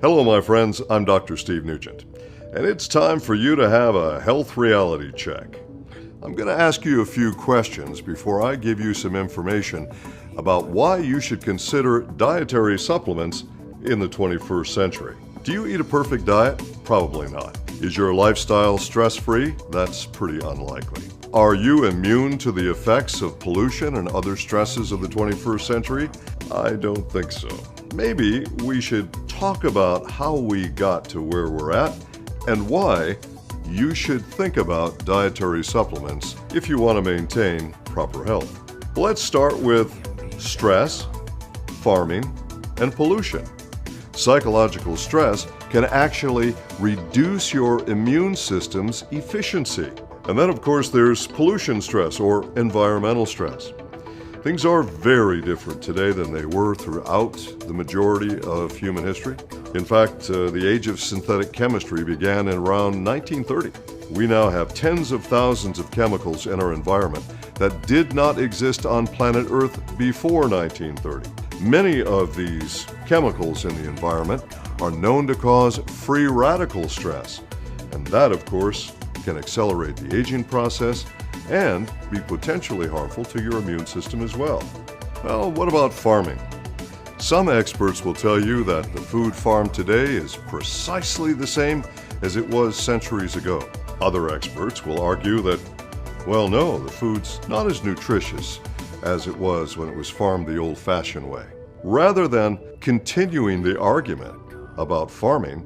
Hello, my friends. I'm Dr. Steve Nugent, and it's time for you to have a health reality check. I'm going to ask you a few questions before I give you some information about why you should consider dietary supplements in the 21st century. Do you eat a perfect diet? Probably not. Is your lifestyle stress-free? That's pretty unlikely. Are you immune to the effects of pollution and other stresses of the 21st century? I don't think so. Maybe we should talk about how we got to where we're at and why you should think about dietary supplements if you want to maintain proper health. Let's start with stress, farming, and pollution. Psychological stress can actually reduce your immune system's efficiency. And then, of course, there's pollution stress or environmental stress. Things are very different today than they were throughout the majority of human history. In fact, the age of synthetic chemistry began in around 1930. We now have tens of thousands of chemicals in our environment that did not exist on planet Earth before 1930. Many of these chemicals in the environment are known to cause free radical stress, and that, of course, can accelerate the aging process and be potentially harmful to your immune system as well. Well, what about farming? Some experts will tell you that the food farmed today is precisely the same as it was centuries ago. Other experts will argue that, well, no, the food's not as nutritious as it was when it was farmed the old-fashioned way. Rather than continuing the argument about farming,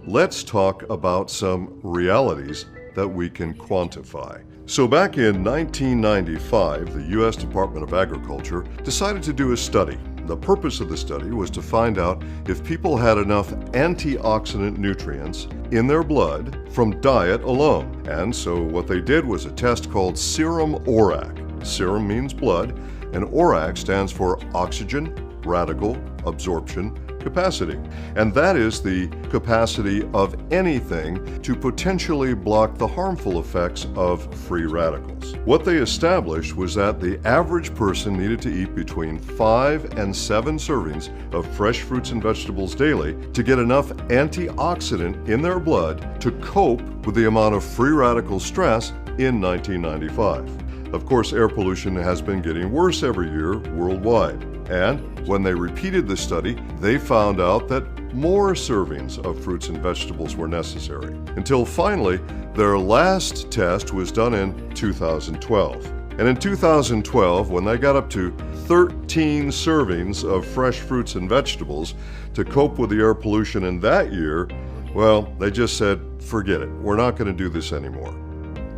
let's talk about some realities that we can quantify. So back in 1995, the U.S. Department of Agriculture decided to do a study. The purpose of the study was to find out if people had enough antioxidant nutrients in their blood from diet alone. And so what they did was a test called serum ORAC. Serum means blood, and ORAC stands for oxygen radical absorption capacity. And that is the capacity of anything to potentially block the harmful effects of free radicals. What they established was that the average person needed to eat between 5 and 7 servings of fresh fruits and vegetables daily to get enough antioxidant in their blood to cope with the amount of free radical stress in 1995. Of course, air pollution has been getting worse every year worldwide. And when they repeated the study, they found out that more servings of fruits and vegetables were necessary, until finally their last test was done in 2012. And in 2012, when they got up to 13 servings of fresh fruits and vegetables to cope with the air pollution in that year, well, they just said, forget it, we're not going to do this anymore.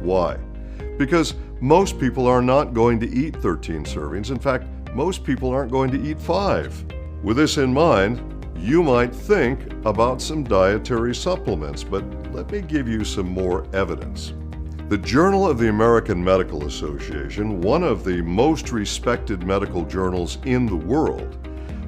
Why? Because most people are not going to eat 13 servings. In fact, most people aren't going to eat 5. With this in mind, you might think about some dietary supplements, but let me give you some more evidence. The Journal of the American Medical Association, one of the most respected medical journals in the world,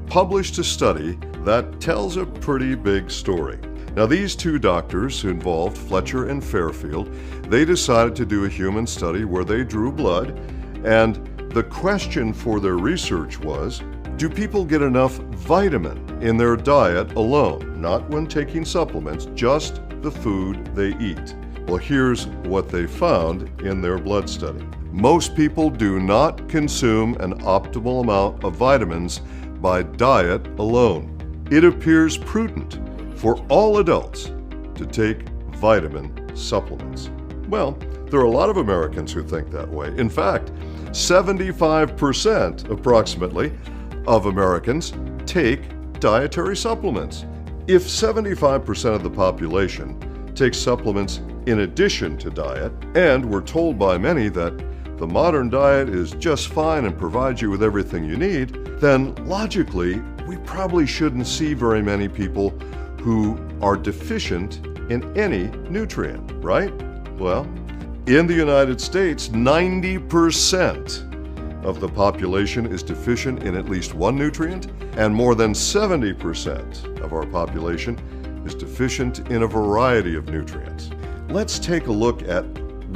published a study that tells a pretty big story. Now, these two doctors involved, Fletcher and Fairfield, they decided to do a human study where they drew blood, and the question for their research was, do people get enough vitamin in their diet alone, not when taking supplements, just the food they eat? Well, here's what they found in their blood study. Most people do not consume an optimal amount of vitamins by diet alone. It appears prudent for all adults to take vitamin supplements. Well, there are a lot of Americans who think that way. In fact, 75% approximately of Americans take dietary supplements. If 75% of the population takes supplements in addition to diet, and we're told by many that the modern diet is just fine and provides you with everything you need, then logically, we probably shouldn't see very many people who are deficient in any nutrient, right? Well, in the United States, 90% of the population is deficient in at least one nutrient, and more than 70% of our population is deficient in a variety of nutrients. Let's take a look at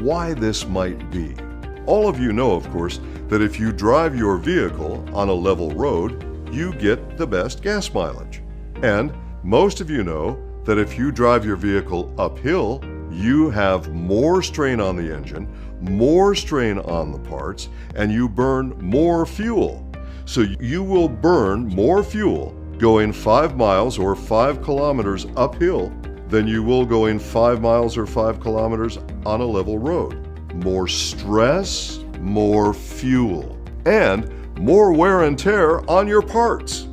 why this might be. All of you know, of course, that if you drive your vehicle on a level road, you get the best gas mileage. And most of you know that if you drive your vehicle uphill, you have more strain on the engine, more strain on the parts, and you burn more fuel. So you will burn more fuel going 5 miles or 5 kilometers uphill than you will going 5 miles or 5 kilometers on a level road. More stress, more fuel, and more wear and tear on your parts.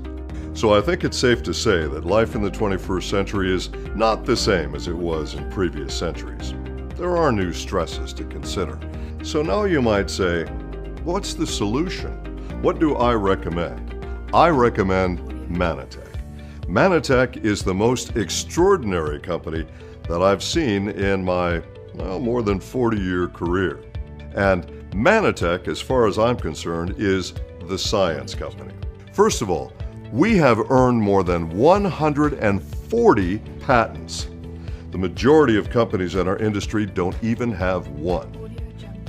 So I think it's safe to say that life in the 21st century is not the same as it was in previous centuries. There are new stresses to consider. So now you might say, what's the solution? What do I recommend? I recommend Mannatech. Mannatech is the most extraordinary company that I've seen in my, more than 40-year career. And Mannatech, as far as I'm concerned, is the science company. First of all, we have earned more than 140 patents. The majority of companies in our industry don't even have one.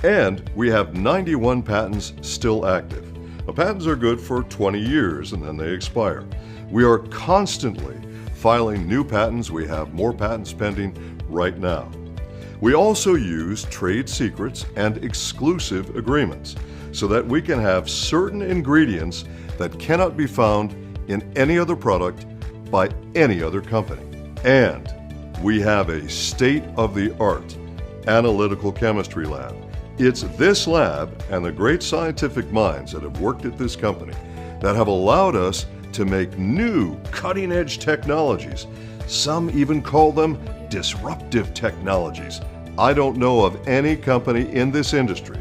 And we have 91 patents still active. Now, patents are good for 20 years and then they expire. We are constantly filing new patents. We have more patents pending right now. We also use trade secrets and exclusive agreements so that we can have certain ingredients that cannot be found in any other product by any other company. And we have a state-of-the-art analytical chemistry lab. It's this lab and the great scientific minds that have worked at this company that have allowed us to make new cutting-edge technologies. Some even call them disruptive technologies. I don't know of any company in this industry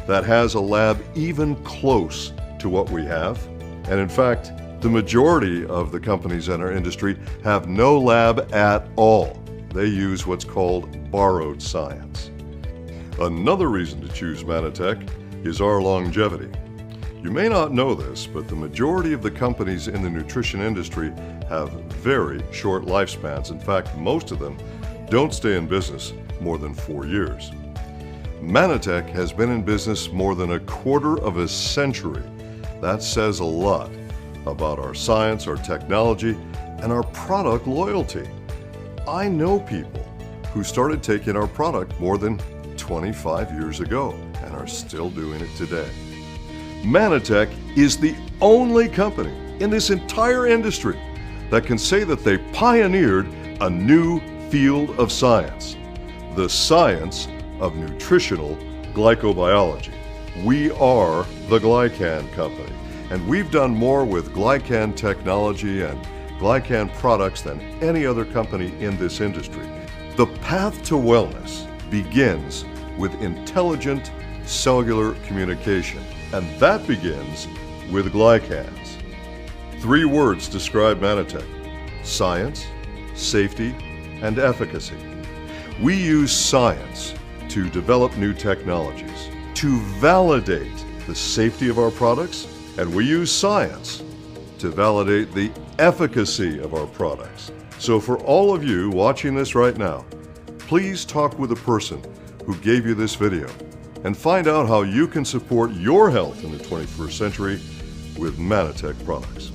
that has a lab even close to what we have. And in fact, the majority of the companies in our industry have no lab at all. They use what's called borrowed science. Another reason to choose Mannatech is our longevity. You may not know this, but the majority of the companies in the nutrition industry have very short lifespans. In fact, most of them don't stay in business more than 4 years. Mannatech has been in business more than a quarter of a century. That says a lot about our science, our technology, and our product loyalty. I know people who started taking our product more than 25 years ago and are still doing it today. Mannatech is the only company in this entire industry that can say that they pioneered a new field of science, the science of nutritional glycobiology. We are the Glycan company, and we've done more with Glycan technology and Glycan products than any other company in this industry. The path to wellness begins with intelligent cellular communication, and that begins with glycans. 3 words describe Mannatech: science, safety, and efficacy. We use science to develop new technologies, to validate the safety of our products, and we use science to validate the efficacy of our products. So for all of you watching this right now, please talk with the person who gave you this video and find out how you can support your health in the 21st century with Mannatech products.